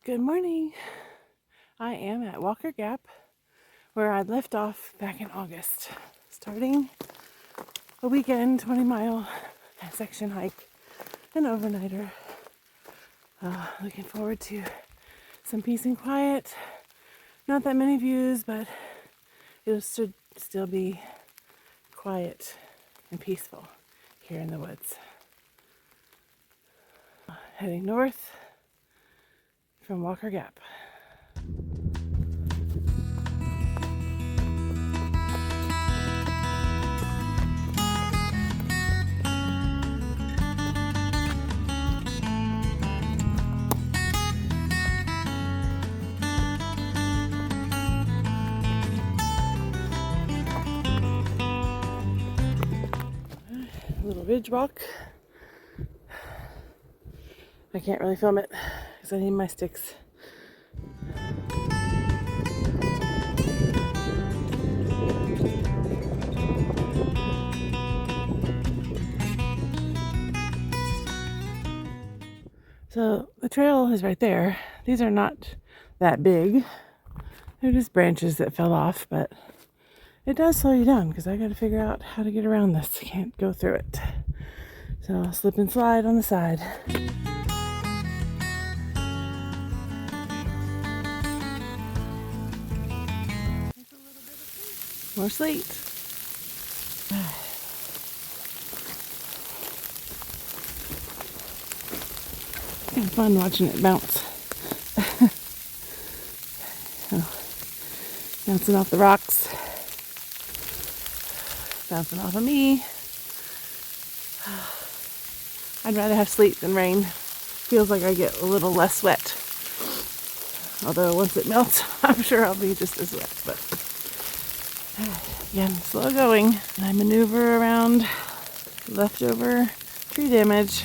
Good morning. I am at Walker Gap where I left off back in August, starting a weekend 20-mile section hike and overnighter. Looking forward to some peace and quiet. Not that many views, but it should still be quiet and peaceful here in the woods. Heading north from Walker Gap. A little ridge walk. I can't really film it because I need my sticks. So the trail is right there. These are not that big. They're just branches that fell off, but it does slow you down because I got to figure out how to get around this. I can't go through it. So I'll slip and slide on the side. More sleet. Kind of fun watching it bounce. Bouncing off the rocks. Bouncing off of me. I'd rather have sleet than rain. Feels like I get a little less wet. Although once it melts, I'm sure I'll be just as wet. But again, slow going. I maneuver around leftover tree damage.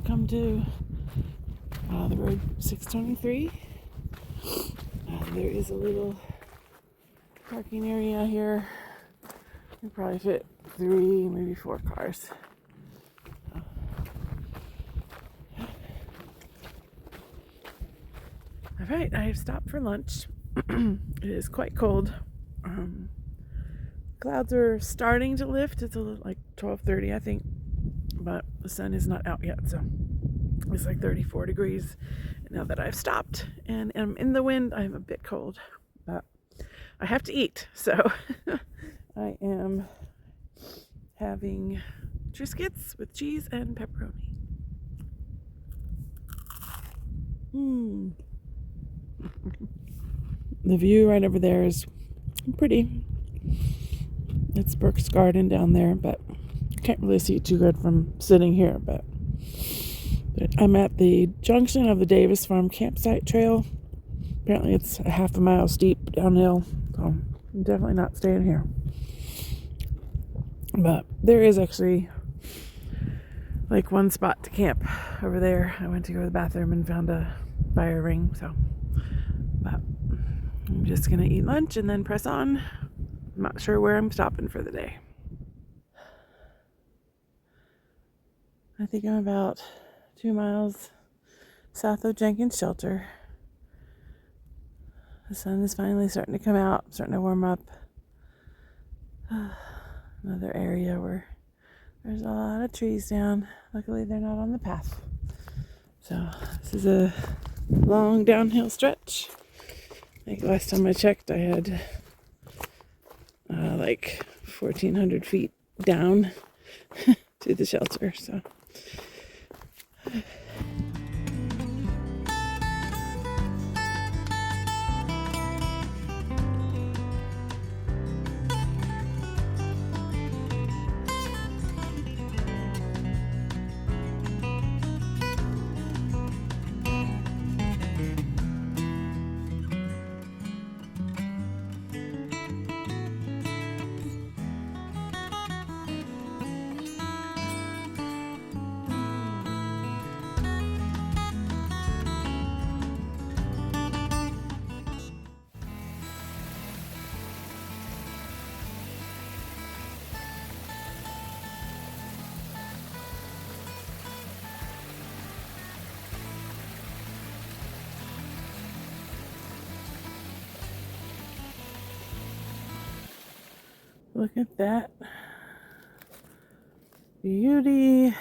Come to the road 623. There is a little parking area here. You probably fit 3, maybe 4 cars. All right, I have stopped for lunch. It is quite cold. Clouds are starting to lift. It's a little like 12:30, I think, but the sun is not out yet, so it's like 34 degrees. Now that I've stopped and am in the wind, I'm a bit cold, but I have to eat, so I am having Triscuits with cheese and pepperoni. The view right over there is pretty. It's Brooks Garden down there, but can't really see it too good from sitting here, but I'm at the junction of the Davis Farm campsite trail. Apparently it's a half a mile steep downhill, so I'm definitely not staying here. But there is actually like one spot to camp over there. I went to go to the bathroom and found a fire ring, so but I'm just gonna eat lunch and then press on. I'm not sure where I'm stopping for the day. I think I'm about 2 miles south of Jenkins Shelter. The sun is finally starting to come out, starting to warm up. Another area where there's a lot of trees down. Luckily, they're not on the path. So this is a long downhill stretch. I think last time I checked, I had like 1,400 feet down to the shelter. So. Look at that beauty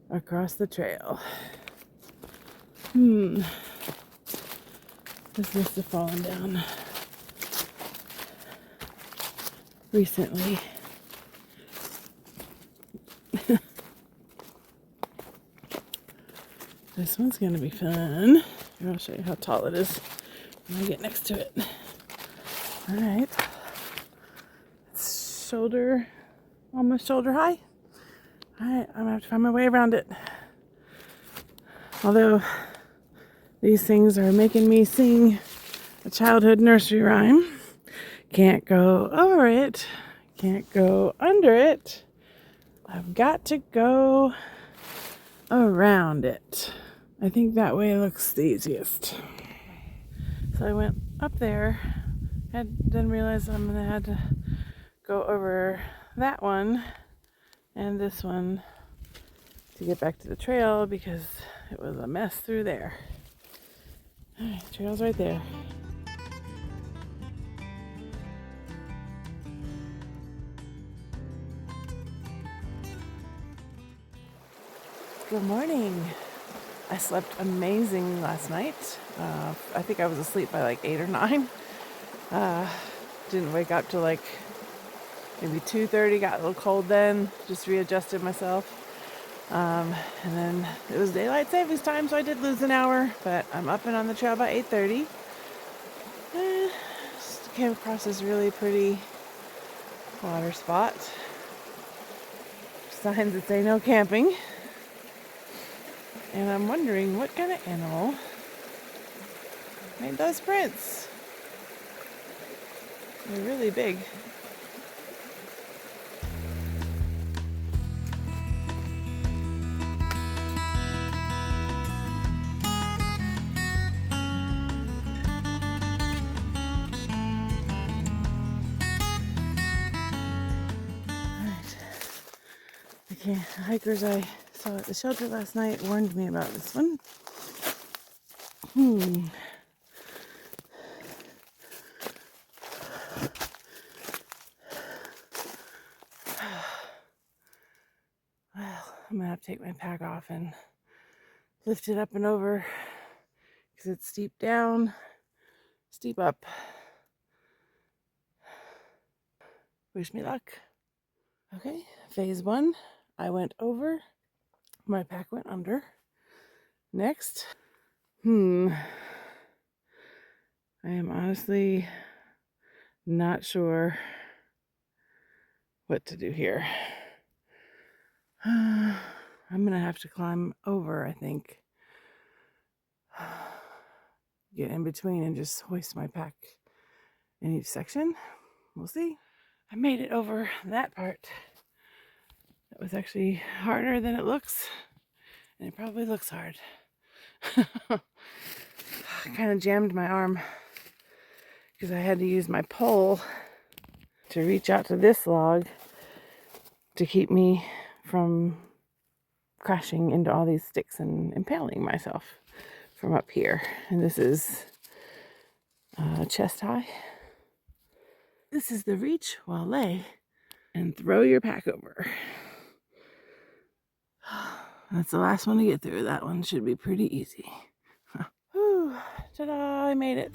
across the trail. This must have fallen down recently. This one's gonna be fun. Here, I'll show you how tall it is when I get next to it. All right. It's almost shoulder high. All right, I'm gonna have to find my way around it. Although these things are making me sing a childhood nursery rhyme. Can't go over it, can't go under it. I've got to go around it. I think that way looks the easiest. So I went up there, didn't realize I'm gonna have to go over that one and this one to get back to the trail because it was a mess through there. Alright, the trail's right there. Good morning. I slept amazing last night. I think I was asleep by like 8 or 9. Didn't wake up till like maybe 2:30. Got a little cold then. Just readjusted myself. And then it was daylight savings time, so I did lose an hour. But I'm up and on the trail by 8:30. Just came across this really pretty water spot. Signs that say no camping. And I'm wondering what kind of animal made those prints. They're really big. Okay, the hikers I saw at the shelter last night warned me about this one. Well, I'm gonna have to take my pack off and lift it up and over because it's steep down, steep up. Wish me luck. Okay, phase 1, I went over, my pack went under. Next, I am honestly not sure what to do here. I'm gonna have to climb over, I think. Get in between and just hoist my pack in each section. We'll see. I made it over that part. That was actually harder than it looks, and it probably looks hard. I kind of jammed my arm because I had to use my pole to reach out to this log to keep me from crashing into all these sticks and impaling myself from up here. And this is chest high. This is the reach while lay and throw your pack over. That's the last one to get through. That one should be pretty easy. Whew, ta-da, I made it.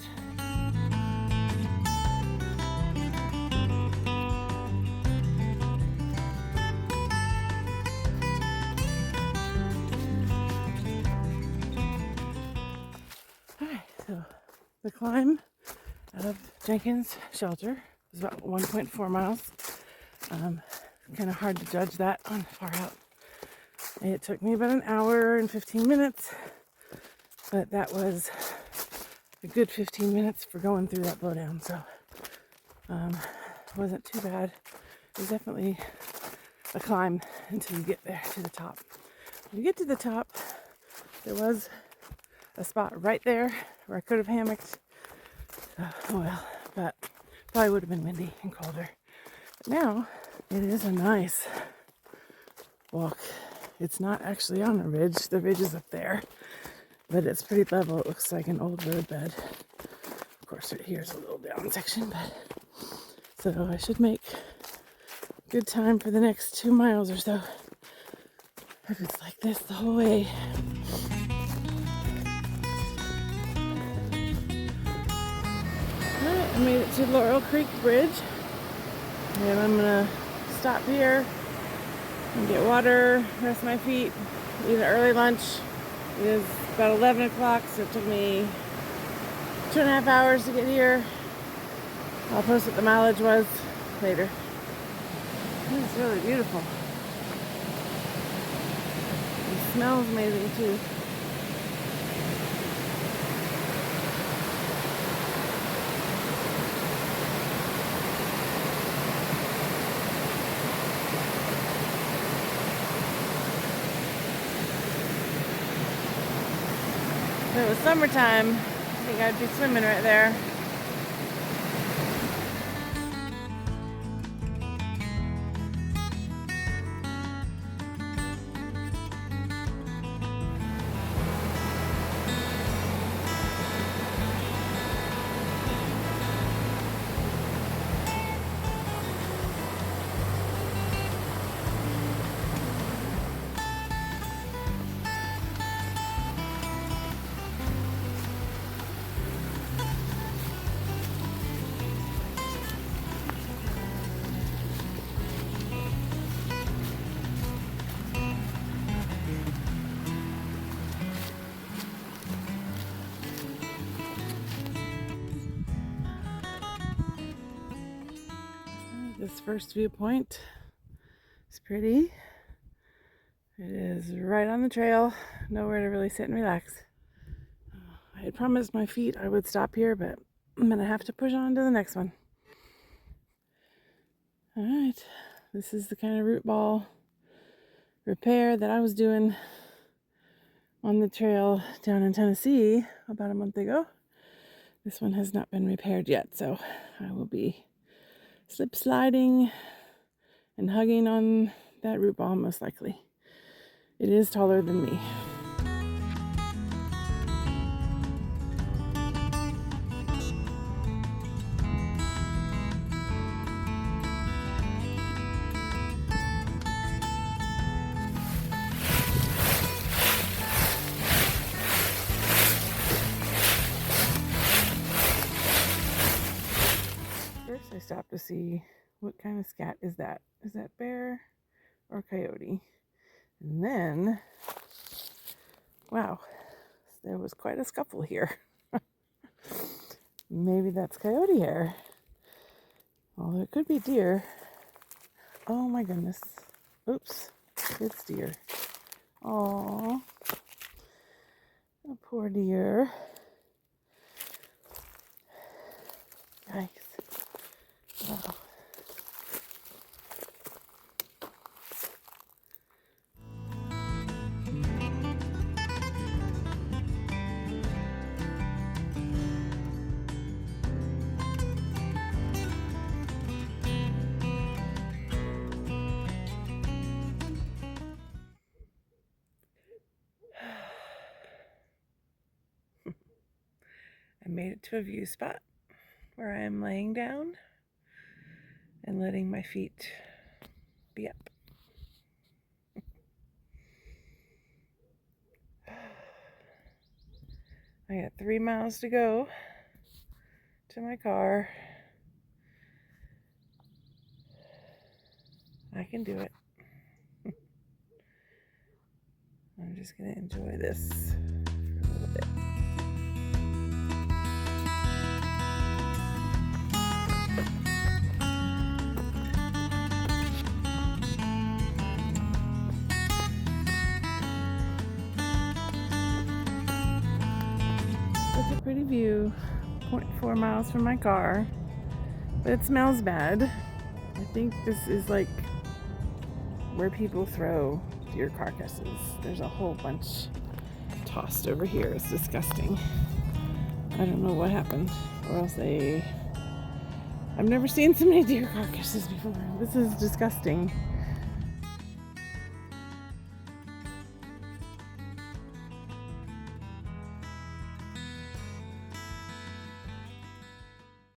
Alright, so the climb out of Jenkins shelter was about 1.4 miles. Kind of hard to judge that on far out. It took me about an hour and 15 minutes, but that was a good 15 minutes for going through that blowdown, so it wasn't too bad. It was definitely a climb until you get there to the top. When you get to the top, there was a spot right there where I could have hammocked. Oh well, but probably would have been windy and colder. But now it is a nice walk. It's not actually on a ridge. The ridge is up there, but it's pretty level. It looks like an old roadbed. Of course, here's a little down section, but So I should make good time for the next 2 miles or so. If it's like this the whole way. Alright, I made it to Laurel Creek Bridge. And I'm gonna stop here and get water, rest my feet, eat an early lunch. It is about 11 o'clock, so it took me 2.5 hours to get here. I'll post what the mileage was later. This is really beautiful. It smells amazing too. If it was summertime, I think I'd be swimming right there. This first viewpoint is pretty. It is right on the trail, nowhere to really sit and relax. I had promised my feet I would stop here, but I'm gonna have to push on to the next one. All right, this is the kind of root ball repair that I was doing on the trail down in Tennessee about a month ago. This one has not been repaired yet, so I will be slip sliding and hugging on that root ball most likely. It is taller than me. First I stopped to see what kind of scat is that. Is that bear or coyote? And then, wow, there was quite a scuffle here. Maybe that's coyote hair. Although it could be deer. Oh my goodness. Oops, it's deer. Aww. Oh, poor deer. Yikes. Oh. I made it to a view spot where I am laying down and letting my feet be up. I got 3 miles to go to my car. I can do it. I'm just gonna enjoy this for a little bit. Such a pretty view. 0.4 miles from my car, but it smells bad. I think this is like where people throw deer carcasses. There's a whole bunch tossed over here. It's disgusting. I don't know what happened, or else I've never seen so many deer carcasses before. This is disgusting.